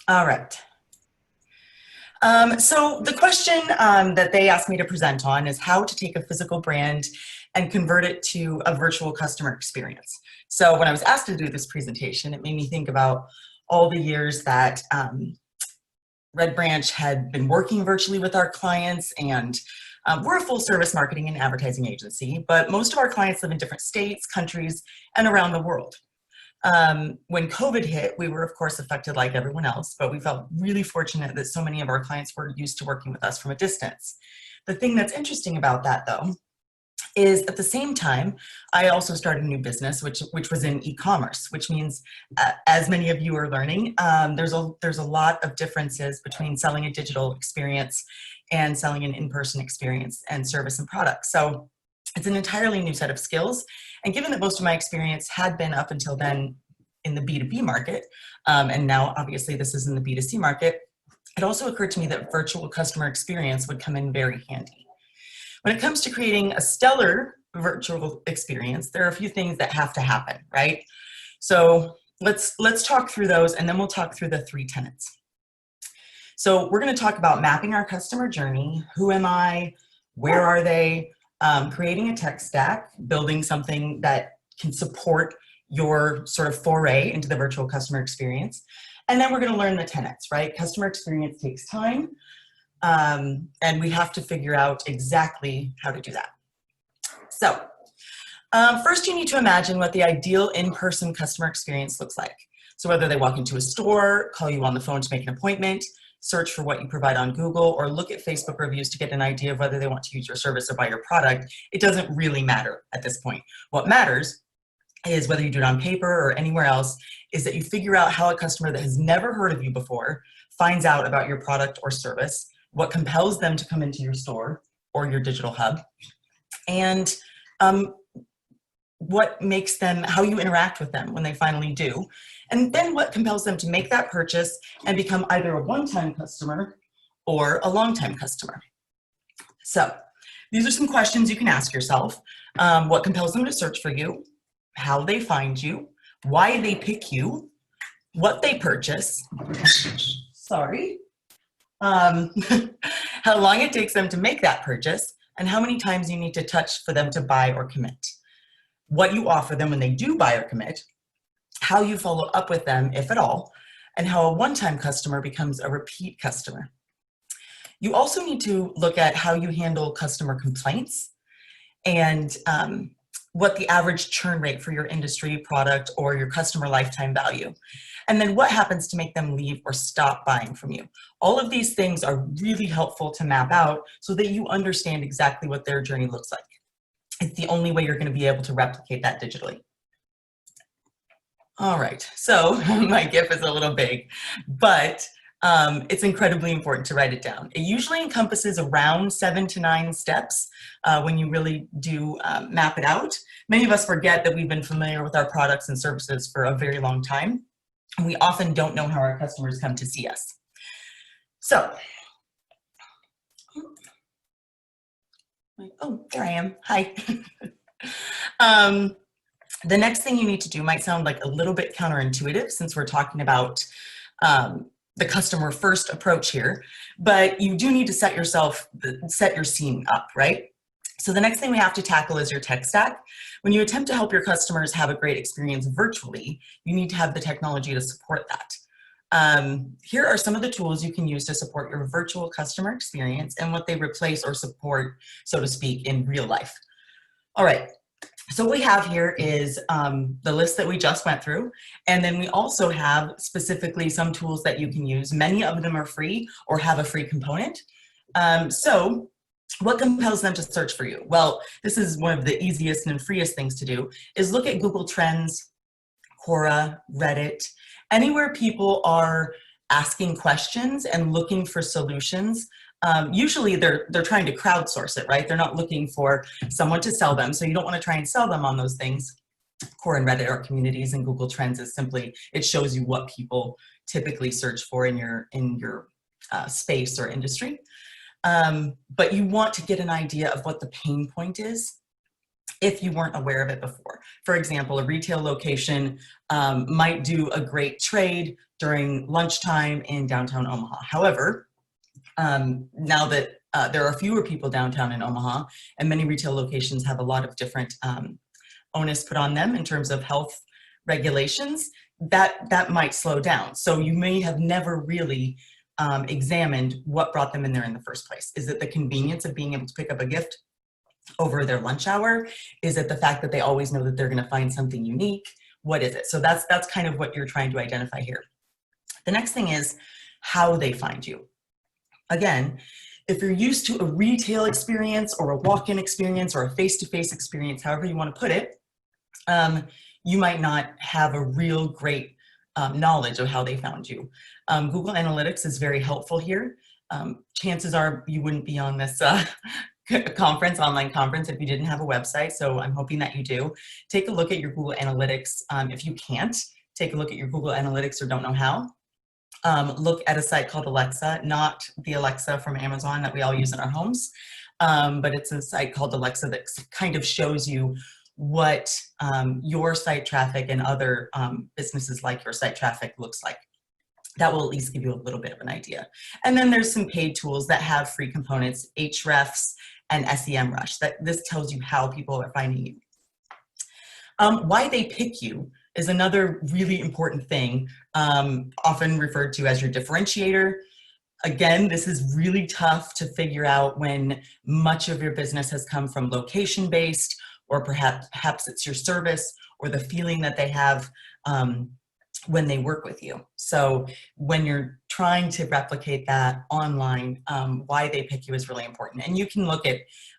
All right. So the question that they asked me to present on is how to take a physical brand and convert it to a virtual customer experience. So when I was asked to do this presentation, it made me think about all the years that Red Branch had been working virtually with our clients, and we're a full service marketing and advertising agency, but most of our clients live in different states, countries, and around the world. When COVID hit, we were of course affected like everyone else, but we felt really fortunate that so many of our clients were used to working with us from a distance. The thing that's interesting about that though, is at the same time, I also started a new business, which was in e-commerce, which means, as many of you are learning, there's a lot of differences between selling a digital experience and selling an in-person experience and service and products. So it's an entirely new set of skills. And given that most of my experience had been up until then in the B2B market, and now obviously this is in the B2C market, it also occurred to me that virtual customer experience would come in very handy. When it comes to creating a stellar virtual experience, there are a few things that have to happen, right? So let's talk through those, and then we'll talk through the 3 tenets. So we're going to talk about mapping our customer journey. Who am I? Where are they? Creating a tech stack, building something that can support your sort of foray into the virtual customer experience. And then we're going to learn the tenets, right? Customer experience takes time. And we have to figure out exactly how to do that. So first you need to imagine what the ideal in-person customer experience looks like. So whether they walk into a store, call you on the phone to make an appointment, search for what you provide on Google, or look at Facebook reviews to get an idea of whether they want to use your service or buy your product, it doesn't really matter at this point. What matters is whether you do it on paper or anywhere else, is that you figure out how a customer that has never heard of you before finds out about your product or service, what compels them to come into your store or your digital hub, and what makes them, how you interact with them when they finally do, and then what compels them to make that purchase and become either a one-time customer or a long-time customer. So these are some questions you can ask yourself. What compels them to search for you, how they find you, why they pick you, what they purchase, sorry, how long it takes them to make that purchase, and how many times you need to touch for them to buy or commit. What you offer them when they do buy or commit, how you follow up with them, if at all, and how a one-time customer becomes a repeat customer. You also need to look at how you handle customer complaints and what the average churn rate for your industry, product, or your customer lifetime value. And then what happens to make them leave or stop buying from you. All of these things are really helpful to map out so that you understand exactly what their journey looks like. It's the only way you're going to be able to replicate that digitally. All right, so my GIF is a little big, but it's incredibly important to write it down. It usually encompasses around 7 to 9 steps when you really do map it out. Many of us forget that we've been familiar with our products and services for a very long time, and we often don't know how our customers come to see us. So, oh, there I am, hi. The next thing you need to do might sound like a little bit counterintuitive since we're talking about the customer first approach here, but you do need to set your scene up, right? So the next thing we have to tackle is your tech stack. When you attempt to help your customers have a great experience virtually, you need to have the technology to support that. Here are some of the tools you can use to support your virtual customer experience and what they replace or support, so to speak, in real life. All right. So what we have here is the list that we just went through, and then we also have specifically some tools that you can use. Many of them are free or have a free component. So what compels them to search for you? Well, this is one of the easiest and freest things to do, is look at Google Trends, Quora, Reddit, anywhere people are asking questions and looking for solutions. Usually they're trying to crowdsource it, right? They're not looking for someone to sell them, so you don't want to try and sell them on those things. Quora and Reddit are communities, and Google Trends is simply, it shows you what people typically search for in your space or industry. But you want to get an idea of what the pain point is if you weren't aware of it before. For example, a retail location might do a great trade during lunchtime in downtown Omaha. However, now that there are fewer people downtown in Omaha, and many retail locations have a lot of different onus put on them in terms of health regulations, that might slow down. So you may have never really examined what brought them in there in the first place. Is it the convenience of being able to pick up a gift over their lunch hour? Is it the fact that they always know that they're going to find something unique? What is it? So that's kind of what you're trying to identify here. The next thing is how they find you. Again, if you're used to a retail experience or a walk-in experience or a face-to-face experience, however you want to put it, you might not have a real great knowledge of how they found you. Google Analytics is very helpful here. Chances are you wouldn't be on this online conference if you didn't have a website, so I'm hoping that you do. Take a look at your Google Analytics. If you can't, take a look at your Google Analytics or don't know how. Look at a site called Alexa, not the Alexa from Amazon that we all use in our homes, but it's a site called Alexa that kind of shows you what your site traffic and other businesses like your site traffic looks like. That will at least give you a little bit of an idea. And then there's some paid tools that have free components, Ahrefs and SEMrush. This tells you how people are finding you. Why they pick you is another really important thing, often referred to as your differentiator. Again, this is really tough to figure out when much of your business has come from location-based, or perhaps it's your service or the feeling that they have when they work with you. So when you're trying to replicate that online, why they pick you is really important. And you can look at,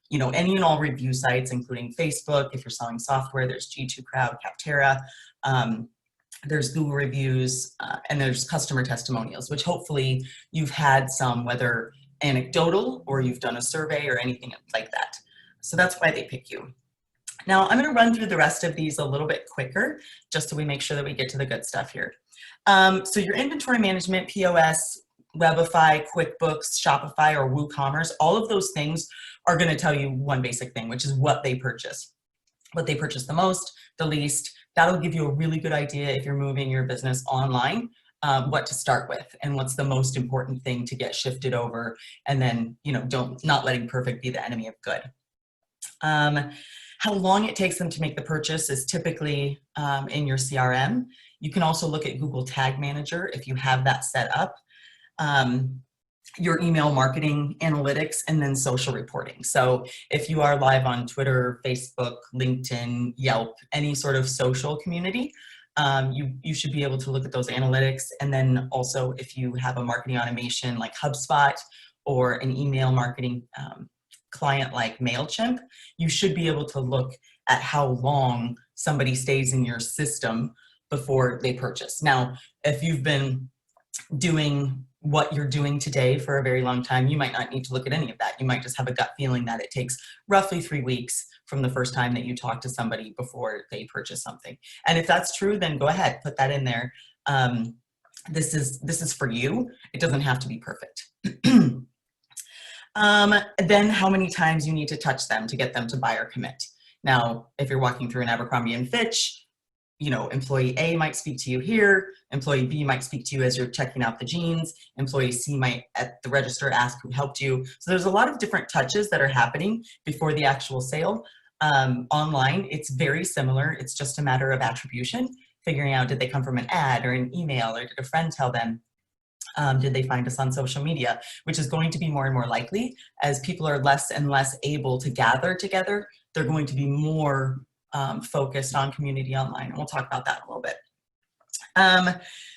any and all review sites, including Facebook. If you're selling software, there's G2 Crowd, Capterra, there's Google reviews, and there's customer testimonials, which hopefully you've had some, whether anecdotal or you've done a survey or anything like that. So that's why they pick you. Now, I'm going to run through the rest of these a little bit quicker, just so we make sure that we get to the good stuff here. So your inventory management, POS, Webify, QuickBooks, Shopify, or WooCommerce, all of those things are going to tell you one basic thing, which is what they purchase. What they purchase the most, the least. That'll give you a really good idea if you're moving your business online, what to start with and what's the most important thing to get shifted over. And then, not letting perfect be the enemy of good. How long it takes them to make the purchase is typically in your CRM. You can also look at Google Tag Manager if you have that set up. Your email marketing analytics, and then social reporting. So if you are live on Twitter, Facebook, LinkedIn, Yelp, any sort of social community, you should be able to look at those analytics. And then also if you have a marketing automation like HubSpot or an email marketing client like MailChimp, you should be able to look at how long somebody stays in your system before they purchase. Now, if you've been doing what you're doing today for a very long time, you might not need to look at any of that. You might just have a gut feeling that it takes roughly 3 weeks from the first time that you talk to somebody before they purchase something. And if that's true, then go ahead, put that in there. This is for you. It doesn't have to be perfect. Then how many times you need to touch them to get them to buy or commit. Now, if you're walking through an Abercrombie and Fitch, employee A might speak to you here, employee B might speak to you as you're checking out the jeans, employee C might at the register ask who helped you. So there's a lot of different touches that are happening before the actual sale. Online, it's very similar. It's just a matter of attribution, figuring out, did they come from an ad or an email, or did a friend tell them? Did they find us on social media, which is going to be more and more likely as people are less and less able to gather together. They're going to be more focused on community online, and we'll talk about that in a little bit.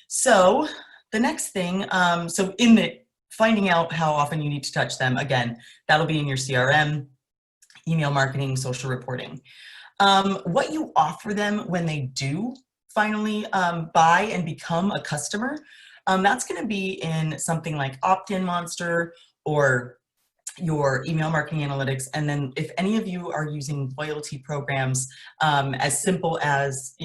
So the next thing, so in the finding out how often you need to touch them, again, that'll be in your CRM, email marketing, social reporting. What you offer them when they do finally buy and become a customer, that's going to be in something like Opt-in Monster or your email marketing analytics. And then if any of you are using loyalty programs, as simple as,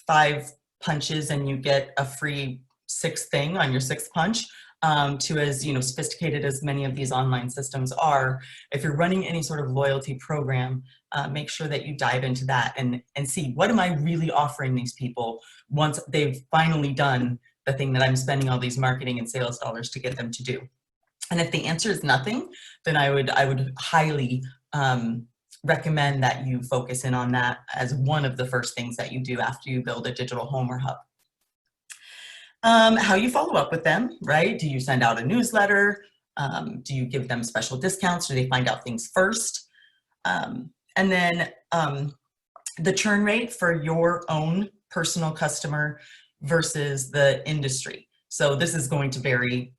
5 punches and you get a free 6th thing on your 6th punch, to as sophisticated as many of these online systems are. If you're running any sort of loyalty program, make sure that you dive into that and see, what am I really offering these people once they've finally done the thing that I'm spending all these marketing and sales dollars to get them to do. And if the answer is nothing, then I would highly recommend that you focus in on that as one of the first things that you do after you build a digital home or hub. How you follow up with them, right? Do you send out a newsletter? Do you give them special discounts? Do they find out things first? And then the churn rate for your own personal customer versus the industry. So this is going to vary,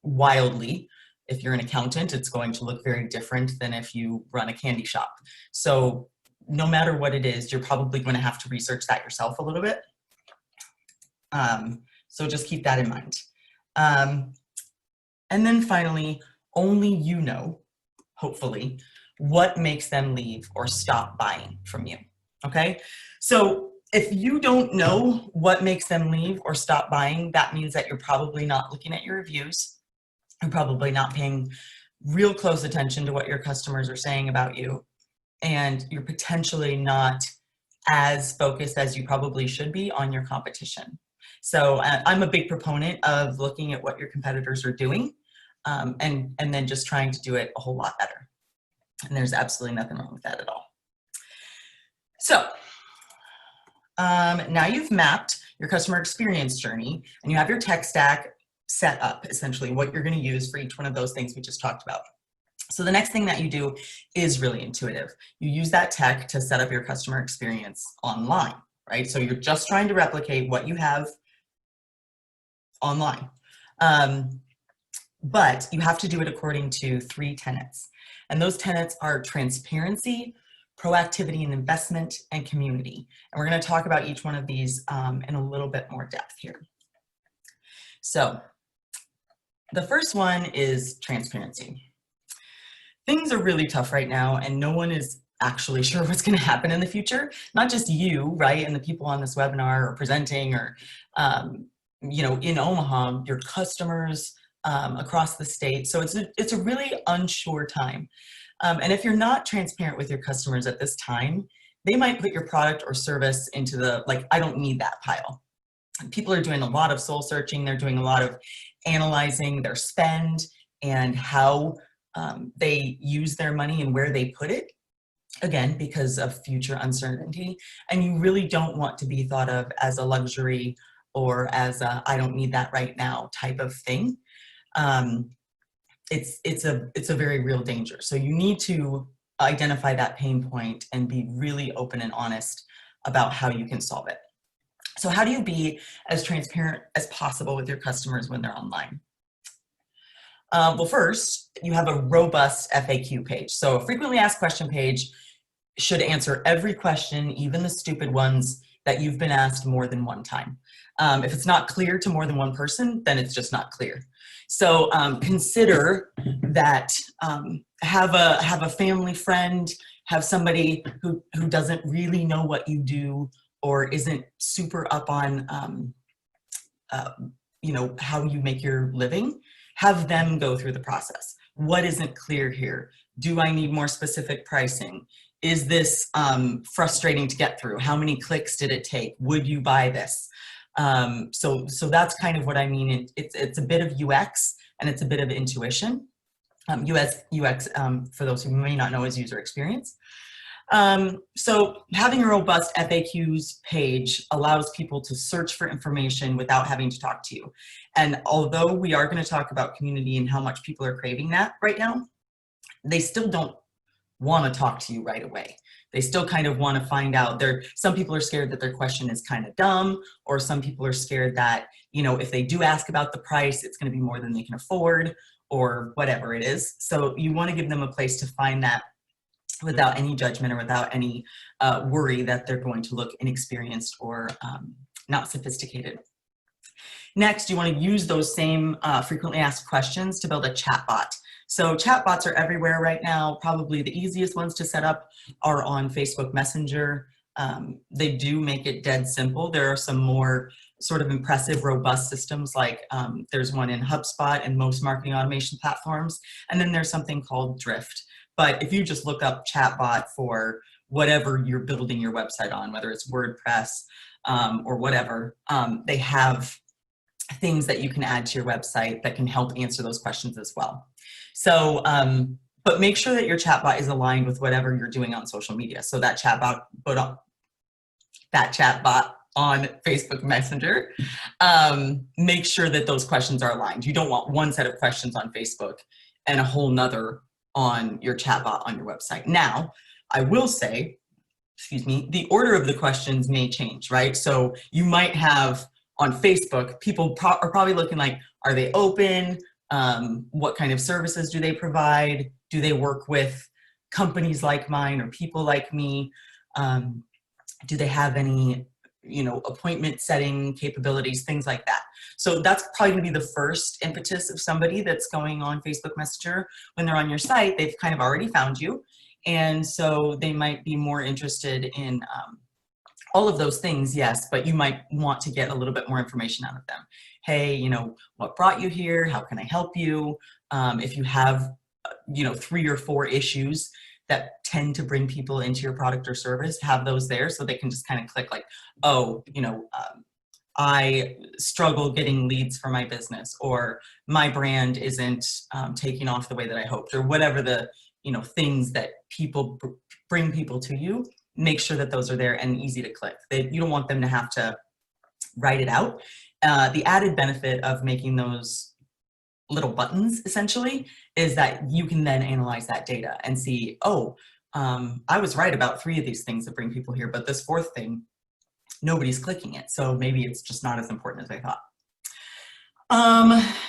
wildly. If you're an accountant, it's going to look very different than if you run a candy shop. So no matter what it is, you're probably going to have to research that yourself a little bit. So just keep that in mind. And then finally, only you know, hopefully, what makes them leave or stop buying from you, okay? So if you don't know what makes them leave or stop buying, that means that you're probably not looking at your reviews. You're probably not paying real close attention to what your customers are saying about you. And you're potentially not as focused as you probably should be on your competition. So I'm a big proponent of looking at what your competitors are doing and then just trying to do it a whole lot better. And there's absolutely nothing wrong with that at all. So now you've mapped your customer experience journey and you have your tech stack set up, essentially what you're going to use for each one of those things we just talked about. So the next thing that you do is really intuitive. You use that tech to set up your customer experience online, right? So you're just trying to replicate what you have online. But you have to do it according to 3 tenets. And those tenets are transparency, proactivity and investment, and community. And we're going to talk about each one of these in a little bit more depth here. So the first one is transparency. Things are really tough right now, and no one is actually sure what's going to happen in the future. Not just you, right, and the people on this webinar or presenting or, in Omaha, your customers across the state. So it's a really unsure time. And if you're not transparent with your customers at this time, they might put your product or service into the, I don't need that pile. People are doing a lot of soul searching. They're doing a lot of analyzing their spend and how they use their money and where they put it, again, because of future uncertainty. And you really don't want to be thought of as a luxury or as a, I don't need that right now type of thing. It's a very real danger. So you need to identify that pain point and be really open and honest about how you can solve it. So how do you be as transparent as possible with your customers when they're online? Well, first, you have a robust FAQ page. So a frequently asked question page should answer every question, even the stupid ones that you've been asked more than one time. If it's not clear to more than one person, then it's just not clear. So consider that, have a family friend, have somebody who doesn't really know what you do or isn't super up on, how you make your living. Have them go through the process. What isn't clear here? Do I need more specific pricing? Is this frustrating to get through? How many clicks did it take? Would you buy this? So that's kind of what I mean. It's a bit of UX and it's a bit of intuition. UX, for those who may not know, is user experience. So having a robust FAQs page allows people to search for information without having to talk to you. And although we are going to talk about community and how much people are craving that right now, they still don't want to talk to you right away. They still kind of want to find out. Some people are scared that their question is kind of dumb, or some people are scared that, if they do ask about the price, it's going to be more than they can afford, or whatever it is. So you want to give them a place to find that without any judgment or without any worry that they're going to look inexperienced or not sophisticated. Next, you want to use those same frequently asked questions to build a chatbot. So chatbots are everywhere right now. Probably the easiest ones to set up are on Facebook Messenger. They do make it dead simple. There are some more sort of impressive, robust systems like there's one in HubSpot and most marketing automation platforms. And then there's something called Drift. But if you just look up chatbot for whatever you're building your website on, whether it's WordPress or whatever, they have things that you can add to your website that can help answer those questions as well. So, but make sure that your chatbot is aligned with whatever you're doing on social media. So that chatbot on Facebook Messenger, make sure that those questions are aligned. You don't want one set of questions on Facebook and a whole nother on your chatbot on your website. Now, I will say, excuse me, the order of the questions may change, right? So you might have on Facebook, people are probably looking like, are they open? What kind of services do they provide? Do they work with companies like mine or people like me? Do they have any, appointment setting capabilities, things like that. So that's probably gonna be the first impetus of somebody that's going on Facebook Messenger. When they're on your site, they've kind of already found you. And so they might be more interested in all of those things, yes, but you might want to get a little bit more information out of them. Hey, what brought you here? How can I help you? If you have, 3 or 4 issues that tend to bring people into your product or service, have those there so they can just kind of click like, oh, I struggle getting leads for my business, or my brand isn't taking off the way that I hoped, or whatever the, things that people bring people to you. Make sure that those are there and easy to click. You don't want them to have to write it out. The added benefit of making those little buttons essentially is that you can then analyze that data and see, oh, I was right about 3 of these things that bring people here, but this 4th thing, nobody's clicking it. So maybe it's just not as important as I thought.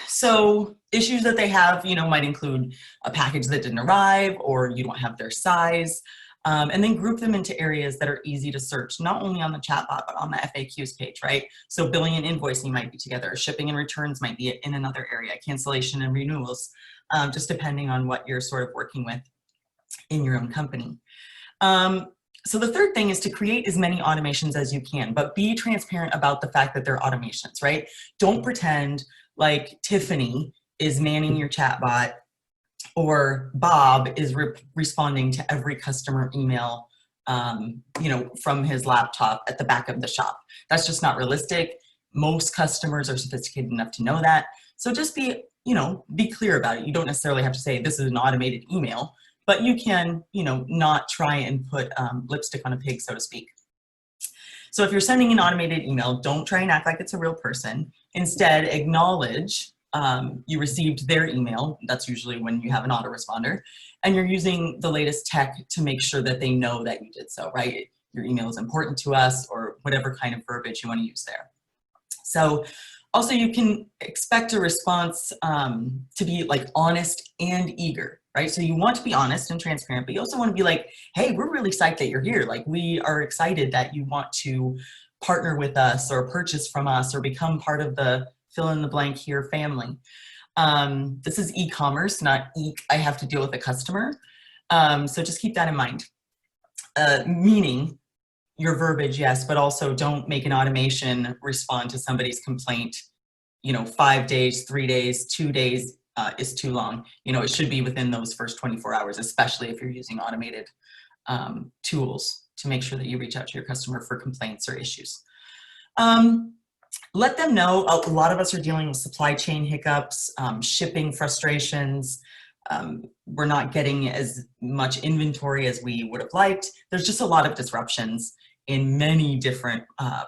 So issues that they have, might include a package that didn't arrive, or you don't have their size. And then group them into areas that are easy to search, not only on the chatbot, but on the FAQs page, right? So billing and invoicing might be together, shipping and returns might be in another area, cancellation and renewals, just depending on what you're sort of working with in your own company. So the third thing is to create as many automations as you can, but be transparent about the fact that they're automations, right? Don't pretend like Tiffany is manning your chatbot or Bob is responding to every customer email, from his laptop at the back of the shop. That's just not realistic. Most customers are sophisticated enough to know that. So just be clear about it. You don't necessarily have to say this is an automated email, but you can, not try and put lipstick on a pig, so to speak. So if you're sending an automated email, don't try and act like it's a real person. Instead, acknowledge you received their email. That's usually when you have an autoresponder, and you're using the latest tech to make sure that they know that you did so, right? Your email is important to us, or whatever kind of verbiage you want to use there. So also you can expect a response to be like honest and eager, right? So you want to be honest and transparent, but you also want to be like, hey, we're really psyched that you're here. Like, we are excited that you want to partner with us or purchase from us or become part of the fill in the blank here family. This is e-commerce, not I have to deal with a customer. So just keep that in mind. Meaning your verbiage, yes, but also don't make an automation respond to somebody's complaint, 5 days, 3 days, 2 days is too long. It should be within those first 24 hours, especially if you're using automated tools to make sure that you reach out to your customer for complaints or issues. Let them know. A lot of us are dealing with supply chain hiccups, shipping frustrations. We're not getting as much inventory as we would have liked. There's just a lot of disruptions in many different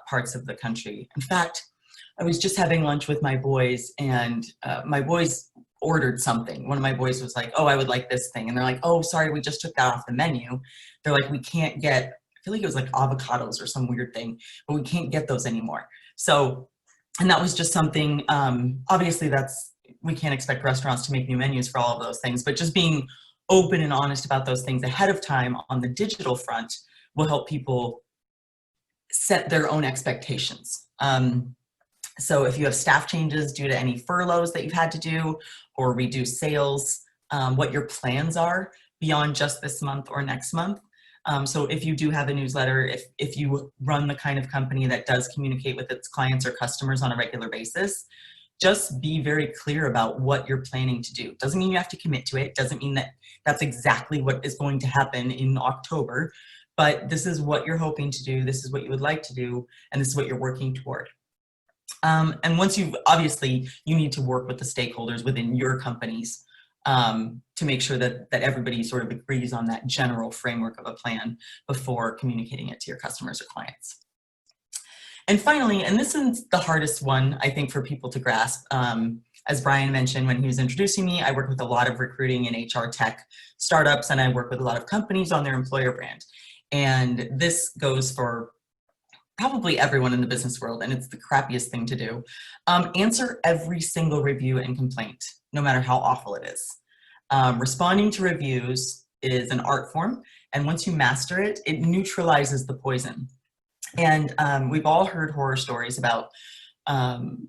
parts of the country. In fact, I was just having lunch with my boys, and my boys ordered something. One of my boys was like, oh, I would like this thing. And they're like, oh, sorry, we just took that off the menu. They're like, we can't get, I feel like it was like avocados or some weird thing, but we can't get those anymore. So, and that was just something, obviously we can't expect restaurants to make new menus for all of those things, but just being open and honest about those things ahead of time on the digital front will help people set their own expectations. So if you have staff changes due to any furloughs that you've had to do or reduce sales, what your plans are beyond just this month or next month. So if you do have a newsletter, if you run the kind of company that does communicate with its clients or customers on a regular basis, just be very clear about what you're planning to do. Doesn't mean you have to commit to it. Doesn't mean that that's exactly what is going to happen in October, but this is what you're hoping to do. This is what you would like to do, and this is what you're working toward. And once obviously, you need to work with the stakeholders within your companies to make sure that everybody sort of agrees on that general framework of a plan before communicating it to your customers or clients. And finally, and this is the hardest one, I think, for people to grasp, as Brian mentioned when he was introducing me, I work with a lot of recruiting and HR tech startups, and I work with a lot of companies on their employer brand. And this goes for probably everyone in the business world, and it's the crappiest thing to do. Answer every single review and complaint, no matter how awful it is. Responding to reviews is an art form, and once you master it, it neutralizes the poison. And we've all heard horror stories about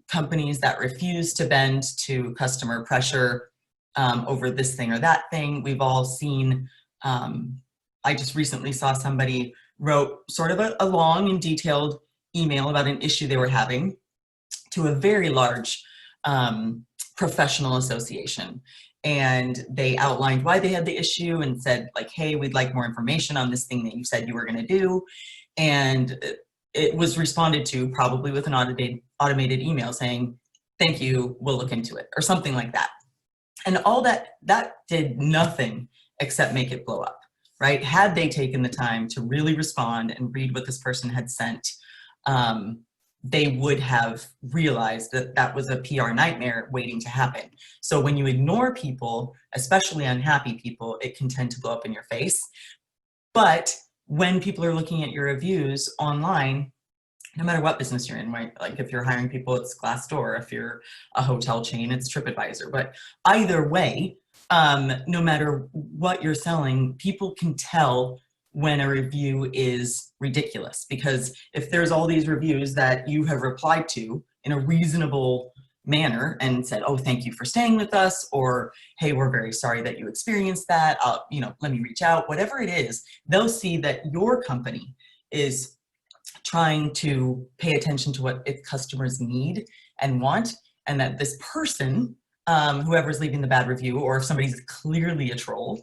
companies that refuse to bend to customer pressure over this thing or that thing. We've all seen, I just recently saw somebody wrote sort of a long and detailed email about an issue they were having to a very large professional association. And they outlined why they had the issue and said, like, hey, we'd like more information on this thing that you said you were going to do. And it was responded to probably with an automated email saying, thank you, we'll look into it, or something like that. And all that did nothing except make it blow up, right? Had they taken the time to really respond and read what this person had sent, they would have realized that that was a PR nightmare waiting to happen. So when you ignore people, especially unhappy people, it can tend to blow up in your face. But when people are looking at your reviews online, no matter what business you're in, right? Like if you're hiring people, it's Glassdoor. If you're a hotel chain, it's TripAdvisor. But either way, no matter what you're selling, people can tell when a review is ridiculous, because if there's all these reviews that you have replied to in a reasonable manner and said, oh, thank you for staying with us, or hey, we're very sorry that you experienced that, let me reach out, whatever it is, they'll see that your company is trying to pay attention to what its customers need and want, and that this person, whoever's leaving the bad review, or if somebody's clearly a troll,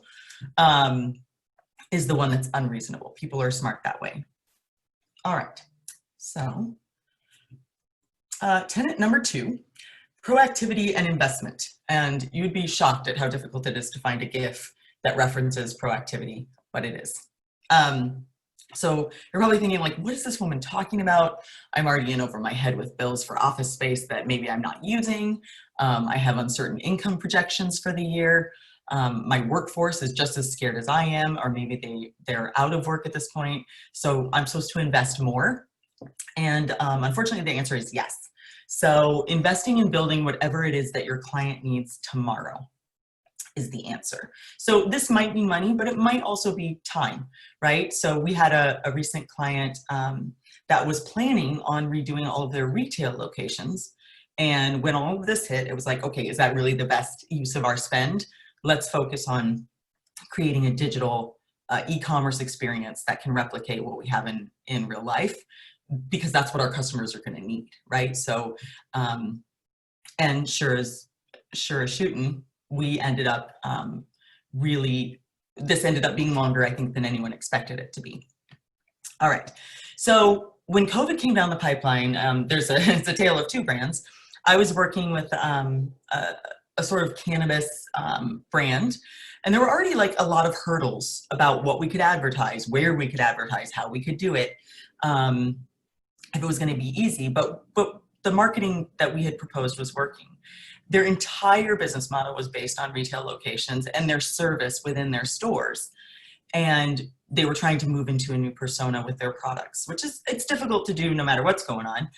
is the one that's unreasonable. People are smart that way. All right, so tenet number 2, proactivity and investment. And you'd be shocked at how difficult it is to find a GIF that references proactivity, but it is. So you're probably thinking, like, what is this woman talking about? I'm already in over my head with bills for office space that maybe I'm not using. I have uncertain income projections for the year. My workforce is just as scared as I am, or maybe they're out of work at this point. So I'm supposed to invest more. And unfortunately, the answer is yes. So investing in building whatever it is that your client needs tomorrow is the answer. So this might be money, but it might also be time, right? So we had a recent client that was planning on redoing all of their retail locations. And when all of this hit, it was like, okay, is that really the best use of our spend? Let's focus on creating a digital e-commerce experience that can replicate what we have in real life, because that's what our customers are going to need, right? So, and sure as shooting, we ended up this ended up being longer, I think, than anyone expected it to be. All right, so when COVID came down the pipeline, it's a tale of two brands. I was working with a sort of cannabis brand, and there were already like a lot of hurdles about what we could advertise, where we could advertise, how we could do it, if it was going to be easy, but the marketing that we had proposed was working. Their entire business model was based on retail locations and their service within their stores. And they were trying to move into a new persona with their products, which it's difficult to do no matter what's going on.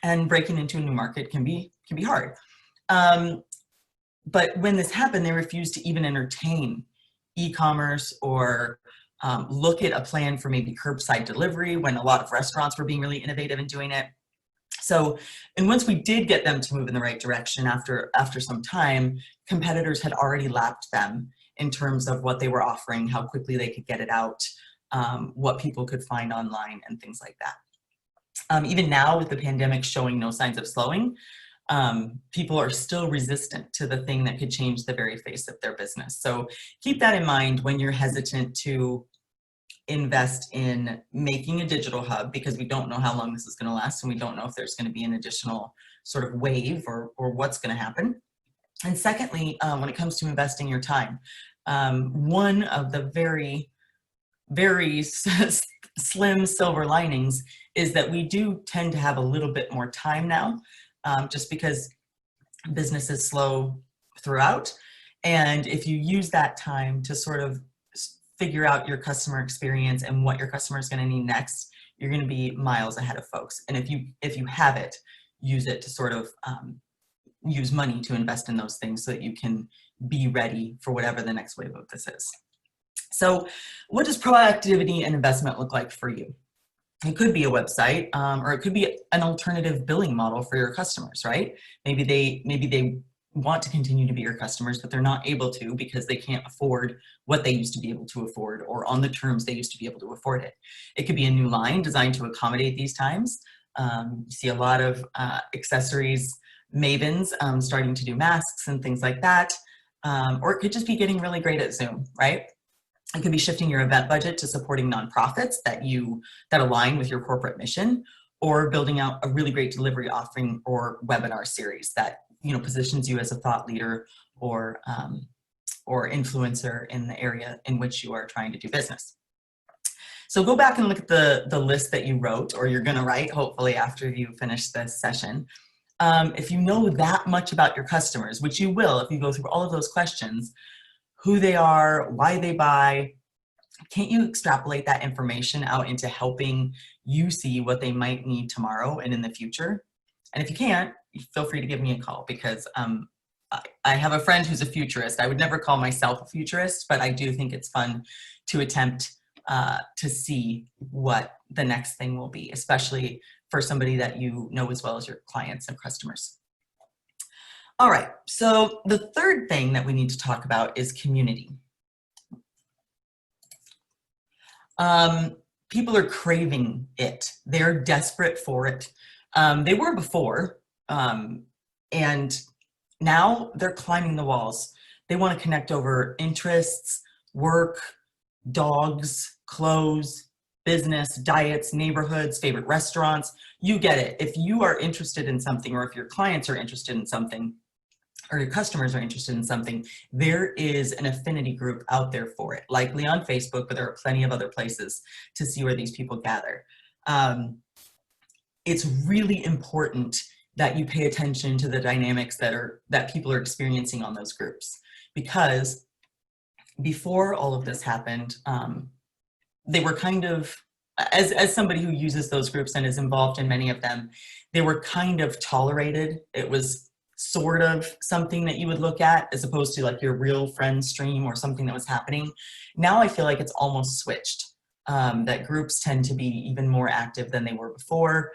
And breaking into a new market can be hard. But when this happened, they refused to even entertain e-commerce or look at a plan for maybe curbside delivery, when a lot of restaurants were being really innovative in doing it. So, and once we did get them to move in the right direction after some time, competitors had already lapped them in terms of what they were offering, how quickly they could get it out, what people could find online, and things like that. Even now, with the pandemic showing no signs of slowing, people are still resistant to the thing that could change the very face of their business. So keep that in mind when you're hesitant to invest in making a digital hub, because we don't know how long this is going to last, and we don't know if there's going to be an additional sort of wave or what's going to happen. And secondly, when it comes to investing your time, one of the very, very slim silver linings is that we do tend to have a little bit more time now, just because business is slow throughout. And if you use that time to sort of figure out your customer experience and what your customer is going to need next, you're going to be miles ahead of folks. And if you have it, use it to sort of use money to invest in those things so that you can be ready for whatever the next wave of this is. So what does proactivity and investment look like for you? It could be a website, or it could be an alternative billing model for your customers, right? Maybe they want to continue to be your customers, but they're not able to because they can't afford what they used to be able to afford, or on the terms they used to be able to afford it. It could be a new line designed to accommodate these times. You see a lot of accessories mavens starting to do masks and things like that. Or it could just be getting really great at Zoom, right? It could be shifting your event budget to supporting nonprofits that align with your corporate mission, or building out a really great delivery offering or webinar series that positions you as a thought leader or influencer in the area in which you are trying to do business. So go back and look at the list that you wrote, or you're going to write, hopefully, after you finish this session. If you know that much about your customers, which you will if you go through all of those questions, who they are, why they buy, can't you extrapolate that information out into helping you see what they might need tomorrow and in the future? And if you can't, feel free to give me a call, because I have a friend who's a futurist. I would never call myself a futurist, but I do think it's fun to attempt to see what the next thing will be, especially for somebody that you know as well as your clients and customers. All right, so the third thing that we need to talk about is community. People are craving it. They're desperate for it. They were before, and now they're climbing the walls. They want to connect over interests, work, dogs, clothes, business, diets, neighborhoods, favorite restaurants. You get it. If you are interested in something, or if your clients are interested in something, or your customers are interested in something, there is an affinity group out there for it, likely on Facebook, but there are plenty of other places to see where these people gather. It's really important that you pay attention to the dynamics that people are experiencing on those groups, because before all of this happened, they were kind of, as somebody who uses those groups and is involved in many of them, they were kind of tolerated. It was sort of something that you would look at, as opposed to like your real friend stream or something that was happening. Now I feel like it's almost switched, that groups tend to be even more active than they were before,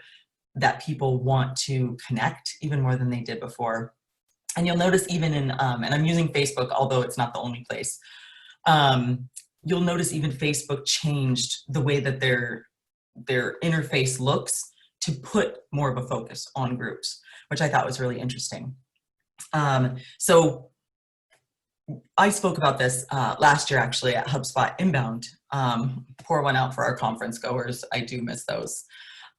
that people want to connect even more than they did before. And you'll notice even in, and I'm using Facebook, although it's not the only place, you'll notice even Facebook changed the way that their interface looks to put more of a focus on groups, which I thought was really interesting. So I spoke about this last year, actually, at HubSpot Inbound. Pour one out for our conference goers. I do miss those.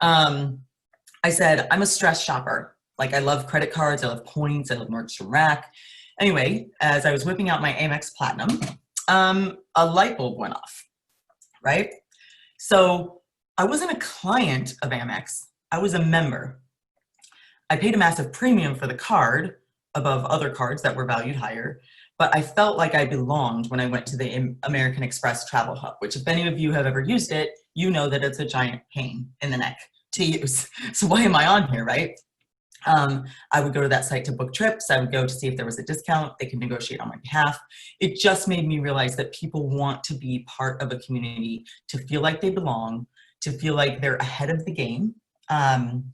I said, I'm a stress shopper. Like, I love credit cards, I love points, I love Nordstrom Rack. Anyway, as I was whipping out my Amex Platinum, a light bulb went off, right? So I wasn't a client of Amex, I was a member. I paid a massive premium for the card above other cards that were valued higher, but I felt like I belonged when I went to the American Express Travel Hub, which, if any of you have ever used it, you know that it's a giant pain in the neck to use. So why am I on here, right? I would go to that site to book trips. I would go to see if there was a discount. They could negotiate on my behalf. It just made me realize that people want to be part of a community, to feel like they belong, to feel like they're ahead of the game, and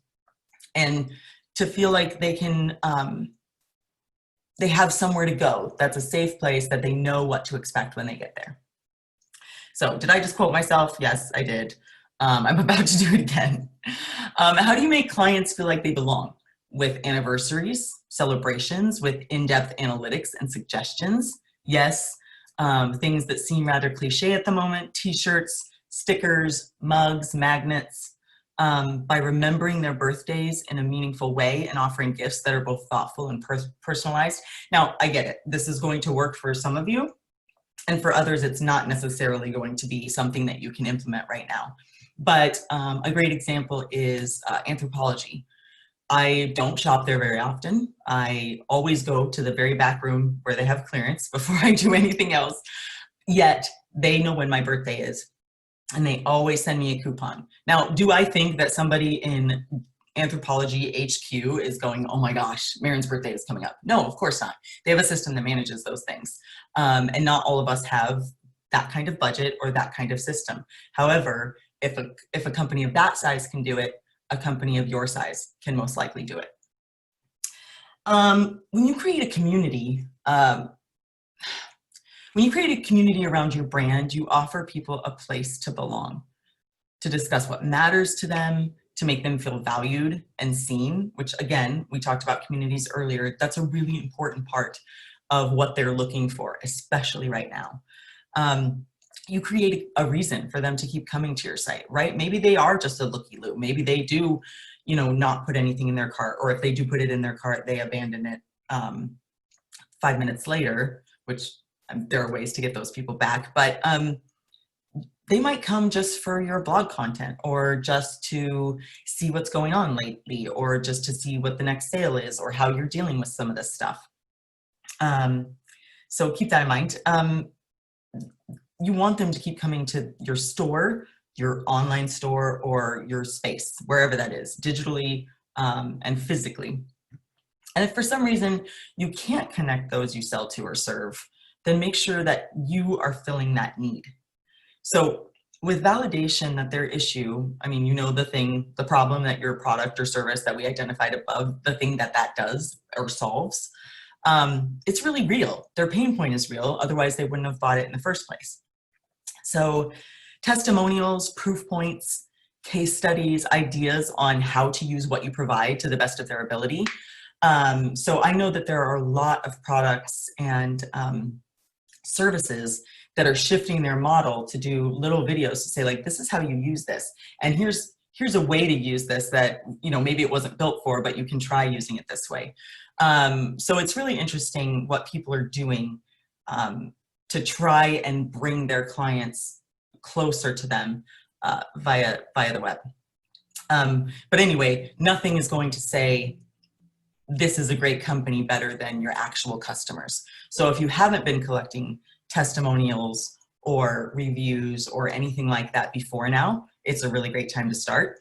to feel like they can they have somewhere to go. That's a safe place that they know what to expect when they get there. So did I just quote myself? Yes, I did. I'm about to do it again. How do you make clients feel like they belong? With anniversaries, celebrations, with in-depth analytics and suggestions. Yes, things that seem rather cliche at the moment, t-shirts, stickers, mugs, magnets, by remembering their birthdays in a meaningful way and offering gifts that are both thoughtful and personalized. Now, I get it. This is going to work for some of you, and for others, it's not necessarily going to be something that you can implement right now. But a great example is Anthropologie. I don't shop there very often. I always go to the very back room where they have clearance before I do anything else. Yet they know when my birthday is, and they always send me a coupon. Now, do I think that somebody in Anthropologie HQ is going, oh my gosh, Maren's birthday is coming up? No, of course not. They have a system that manages those things. And not all of us have that kind of budget or that kind of system. However, if a company of that size can do it, a company of your size can most likely do it. When you create a community, around your brand, you offer people a place to belong, to discuss what matters to them, to make them feel valued and seen, which again, we talked about communities earlier. That's a really important part of what they're looking for, especially right now. You create a reason for them to keep coming to your site, right? Maybe they are just a looky-loo. Maybe they do, not put anything in their cart, or if they do put it in their cart, they abandon it 5 minutes later, which there are ways to get those people back, but they might come just for your blog content, or just to see what's going on lately, or just to see what the next sale is, or how you're dealing with some of this stuff. So keep that in mind. You want them to keep coming to your store, your online store, or your space, wherever that is, digitally and physically. And if for some reason you can't connect those you sell to or serve, then make sure that you are filling that need. So with validation that their issue, the problem that your product or service that we identified above, the thing that does or solves, it's really real. Their pain point is real. Otherwise, they wouldn't have bought it in the first place. So testimonials, proof points, case studies, ideas on how to use what you provide to the best of their ability. So I know that there are a lot of products and services that are shifting their model to do little videos to say, like, this is how you use this. And here's a way to use this that, maybe it wasn't built for, but you can try using it this way. So it's really interesting what people are doing to try and bring their clients closer to them via the web. But anyway, nothing is going to say this is a great company better than your actual customers. So if you haven't been collecting testimonials or reviews or anything like that before now, it's a really great time to start.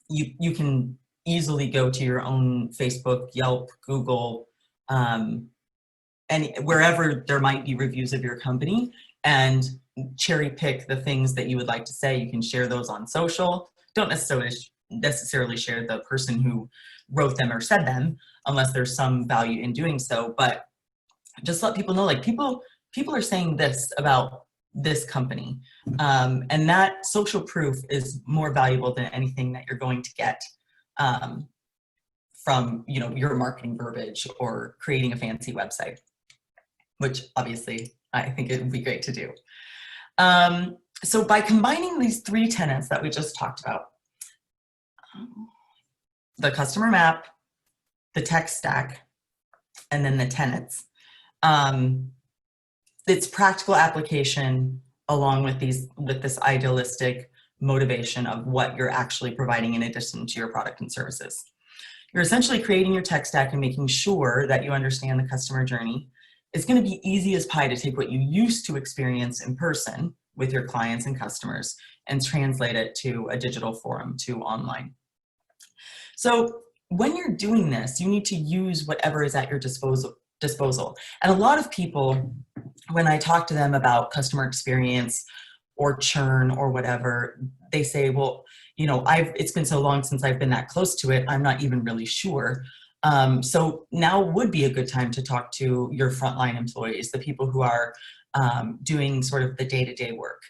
You can easily go to your own Facebook, Yelp, Google, and wherever there might be reviews of your company, and cherry pick the things that you would like to say. You can share those on social. Don't necessarily share the person who wrote them or said them, unless there's some value in doing so. But just let people know, like, people are saying this about this company, and that social proof is more valuable than anything that you're going to get from your marketing verbiage or creating a fancy website, which obviously I think it would be great to do. So by combining these 3 tenets that we just talked about, the customer map, the tech stack, and then the tenets, it's practical application along with this idealistic motivation of what you're actually providing in addition to your product and services. You're essentially creating your tech stack and making sure that you understand the customer journey. It's going to be easy as pie to take what you used to experience in person with your clients and customers and translate it to a digital forum, to online. So when you're doing this, you need to use whatever is at your disposal. And a lot of people, when I talk to them about customer experience or churn or whatever, they say, well, it's been so long since I've been that close to it, I'm not even really sure. So now would be a good time to talk to your frontline employees, the people who are doing sort of the day-to-day work.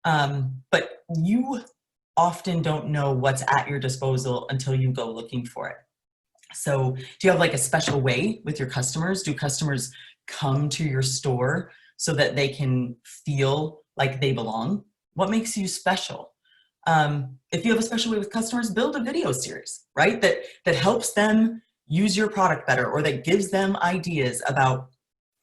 But you often don't know what's at your disposal until you go looking for it. So do you have like a special way with your customers? Do customers come to your store so that they can feel like they belong? What makes you special? If you have a special way with customers, build a video series, right? That helps them use your product better, or that gives them ideas about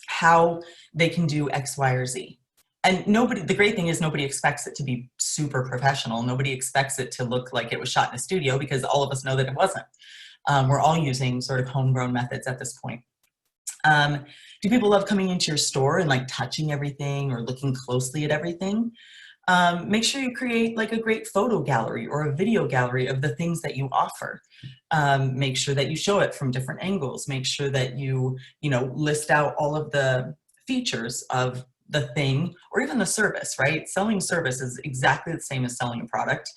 how they can do X, Y, or Z. And the great thing is nobody expects it to be super professional. Nobody expects it to look like it was shot in a studio, because all of us know that it wasn't. We're all using sort of homegrown methods at this point. Do people love coming into your store and like touching everything or looking closely at everything? Make sure you create like a great photo gallery or a video gallery of the things that you offer. Make sure that you show it from different angles. Make sure that you list out all of the features of the thing, or even the service, right? Selling service is exactly the same as selling a product,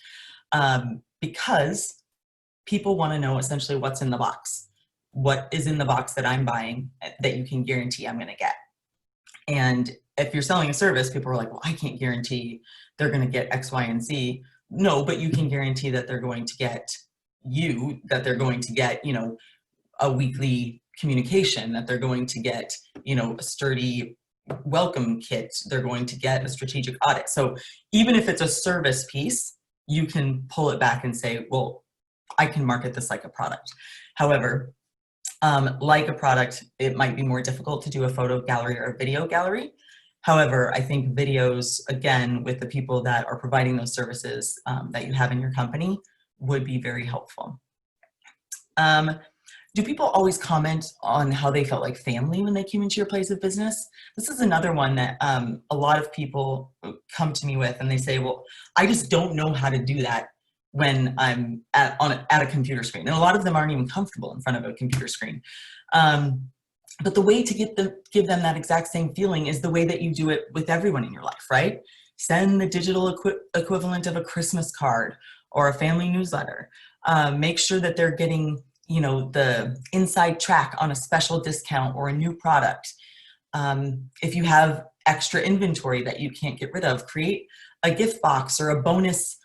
because people want to know essentially what's in the box. What is in the box that I'm buying that you can guarantee I'm going to get? And if you're selling a service, people are like, well, I can't guarantee they're going to get X, Y, and Z. No, but you can guarantee that they're going to get a weekly communication, that they're going to get, a sturdy welcome kit, they're going to get a strategic audit. So even if it's a service piece, you can pull it back and say, well, I can market this like a product. However, like a product, it might be more difficult to do a photo gallery or a video gallery. However, I think videos, again, with the people that are providing those services that you have in your company, would be very helpful. Do people always comment on how they felt like family when they came into your place of business? This is another one that a lot of people come to me with, and they say, well, I just don't know how to do that when I'm at a computer screen. And a lot of them aren't even comfortable in front of a computer screen. But the way to give them that exact same feeling is the way that you do it with everyone in your life, right? Send the digital equivalent of a Christmas card or a family newsletter. Make sure that they're getting the inside track on a special discount or a new product. If you have extra inventory that you can't get rid of, create a gift box or a bonus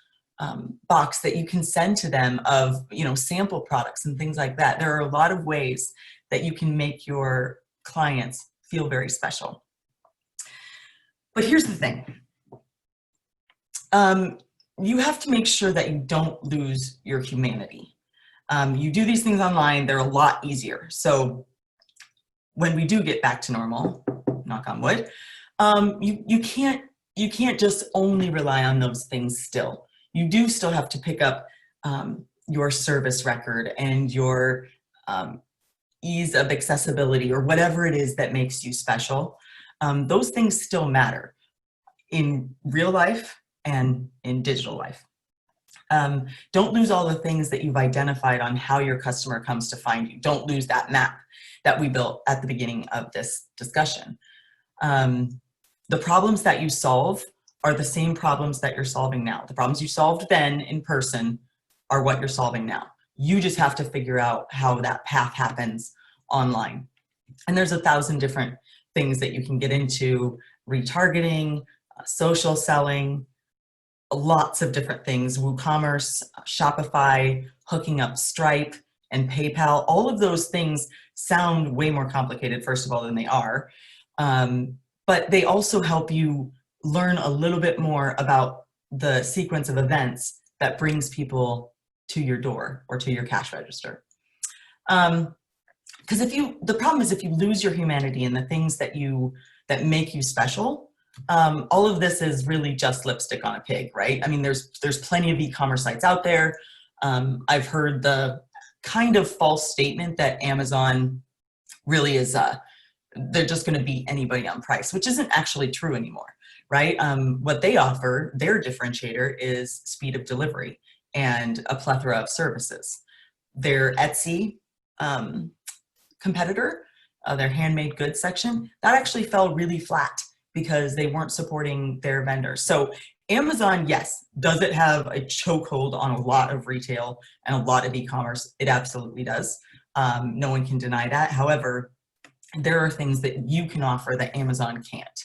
box that you can send to them of sample products and things like that. There are a lot of ways that you can make your clients feel very special. But here's the thing. You have to make sure that you don't lose your humanity. You do these things online, they're a lot easier. So when we do get back to normal, knock on wood, you can't just only rely on those things still. You do still have to pick up your service record and your ease of accessibility, or whatever it is that makes you special. Those things still matter in real life and in digital life. Don't lose all the things that you've identified on how your customer comes to find you. Don't lose that map that we built at the beginning of this discussion. The problems that you solve are the same problems that you're solving now. The problems you solved then in person are what you're solving now. You just have to figure out how that path happens online. And there's 1,000 different things that you can get into: retargeting, social selling, lots of different things, WooCommerce, Shopify, hooking up Stripe and PayPal. All of those things sound way more complicated, first of all, than they are. But they also help you learn a little bit more about the sequence of events that brings people to your door or to your cash register. Because the problem is, if you lose your humanity and the things that make you special, all of this is really just lipstick on a pig, right? I mean, there's plenty of e-commerce sites out there. I've heard the kind of false statement that Amazon really is, they're just going to beat anybody on price, which isn't actually true anymore, right? What they offer, their differentiator, is speed of delivery and a plethora of services. Their Etsy competitor, their handmade goods section, that actually fell really flat because they weren't supporting their vendors. So Amazon, yes, does it have a chokehold on a lot of retail and a lot of e-commerce? It absolutely does. No one can deny that. However, there are things that you can offer that Amazon can't.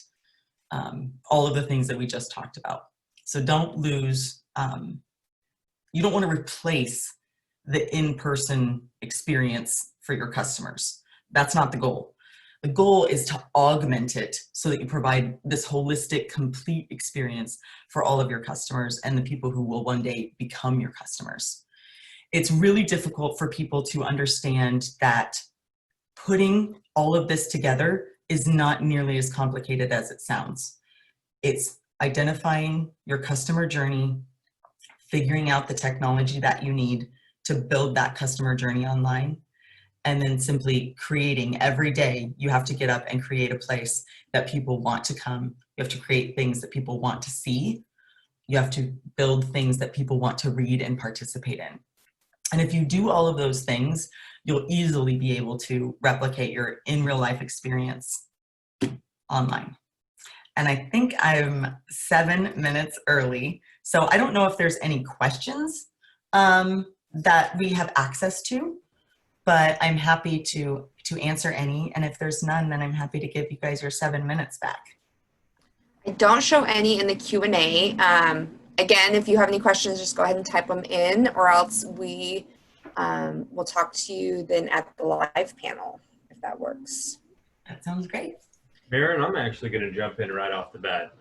All of the things that we just talked about. So don't lose, you don't want to replace the in-person experience for your customers. That's not the goal. The goal is to augment it so that you provide this holistic, complete experience for all of your customers and the people who will one day become your customers. It's really difficult for people to understand that putting all of this together is not nearly as complicated as it sounds. It's identifying your customer journey, figuring out the technology that you need to build that customer journey online, and then simply creating every day. You have to get up and create a place that people want to come. You have to create things that people want to see. You have to build things that people want to read and participate in. And if you do all of those things, you'll easily be able to replicate your in real life experience online. And I think I'm 7 minutes early. So I don't know if there's any questions that we have access to, but I'm happy to answer any. And if there's none, then I'm happy to give you guys your 7 minutes back. I don't show any in the Q&A. Again, if you have any questions, just go ahead and type them in, or else we will talk to you then at the live panel, if that works. That sounds great. Maren, I'm actually going to jump in right off the bat.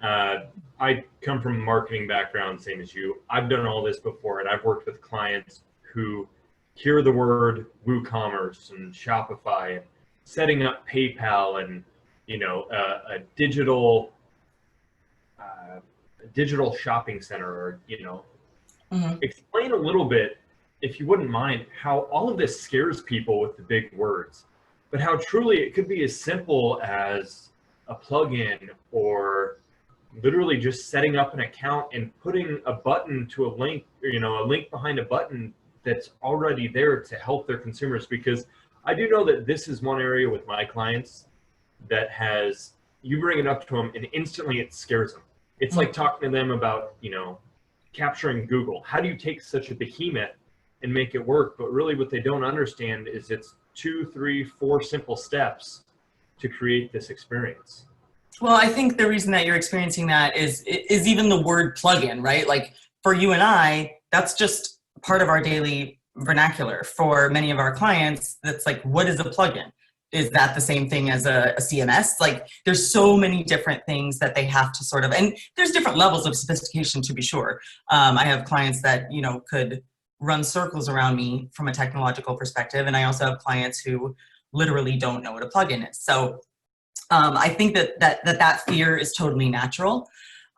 I come from a marketing background, same as you. I've done all this before, and I've worked with clients who hear the word WooCommerce and Shopify and setting up PayPal and, you know, a digital shopping center, or, you know, explain a little bit, if you wouldn't mind, how all of this scares people with the big words, but how truly it could be as simple as a plugin, or literally just setting up an account and putting a button to a link, or, you know, a link behind a button that's already there to help their consumers. Because I do know that this is one area with my clients that has, you bring it up to them and instantly it scares them. It's like talking to them about, you know, capturing Google. How do you take such a behemoth and make it work? But really what they don't understand is it's 2, 3, 4 simple steps to create this experience. Well, I think the reason that you're experiencing that is even the word plugin, right? Like for you and I, that's just part of our daily vernacular. For many of our clients, that's like, what is a plugin? Is that the same thing as a CMS? Like there's so many different things that they have to sort of, and there's different levels of sophistication, to be sure. I have clients that, you know, could run circles around me from a technological perspective. And I also have clients who literally don't know what a plugin is. So I think that fear is totally natural.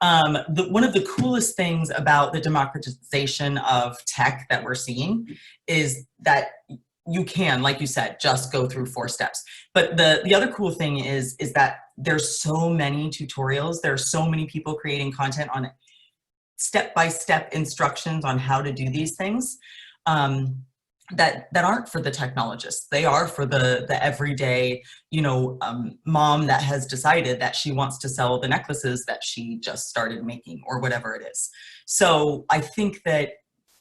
One of the coolest things about the democratization of tech that we're seeing is that you can, like you said, just go through 4 steps. But the other cool thing is that there's so many tutorials. There are so many people creating content on step-by-step instructions on how to do these things that aren't for the technologists. They are for the everyday, you know, mom that has decided that she wants to sell the necklaces that she just started making, or whatever it is. So I think that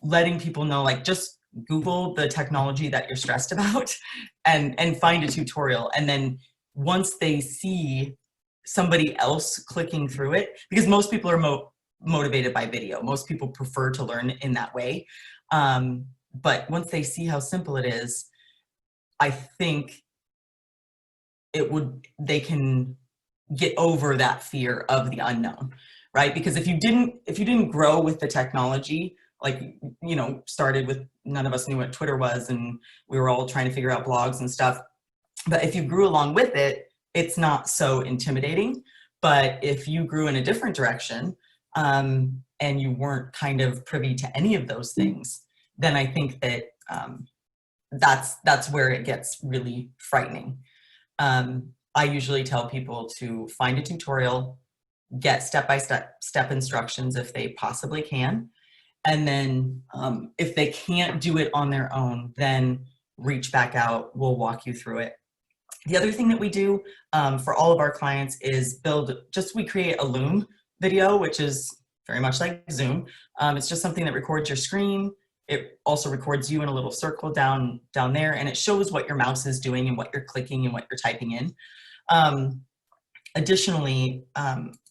letting people know, like, just Google the technology that you're stressed about and find a tutorial. And then once they see somebody else clicking through it, because most people are motivated by video. Most people prefer to learn in that way. But once they see how simple it is, I think they can get over that fear of the unknown, right? Because if you didn't grow with the technology, like, you know, started with, none of us knew what Twitter was, and we were all trying to figure out blogs and stuff. But if you grew along with it, it's not so intimidating. But if you grew in a different direction, and you weren't kind of privy to any of those things, then I think that that's where it gets really frightening. I usually tell people to find a tutorial, get step-by-step instructions if they possibly can. And then if they can't do it on their own, then reach back out. We'll walk you through it. The other thing that we do for all of our clients is we create a Loom video, which is very much like Zoom. It's just something that records your screen. It also records you in a little circle down there, and it shows what your mouse is doing and what you're clicking and what you're typing in. Additionally,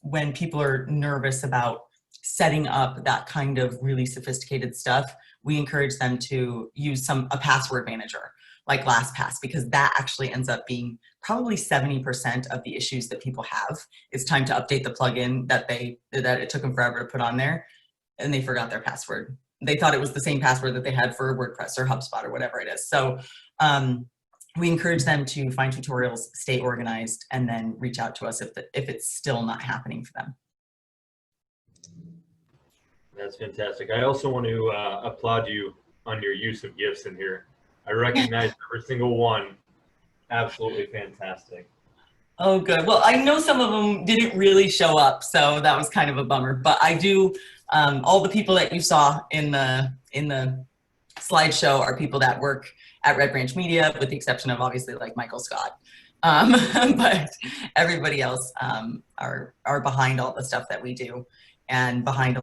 when people are nervous about setting up that kind of really sophisticated stuff, we encourage them to use a password manager like LastPass, because that actually ends up being probably 70% of the issues that people have. It's time to update the plugin that it took them forever to put on there, and they forgot their password. They thought it was the same password that they had for WordPress or HubSpot or whatever it is. So we encourage them to find tutorials, stay organized, and then reach out to us if it's still not happening for them. That's fantastic. I also want to applaud you on your use of GIFs in here. I recognize every single one. Absolutely fantastic. Oh, good. Well, I know some of them didn't really show up, so that was kind of a bummer. But I do, all the people that you saw in the slideshow are people that work at Red Branch Media, with the exception of obviously like Michael Scott. But everybody else are behind all the stuff that we do, and behind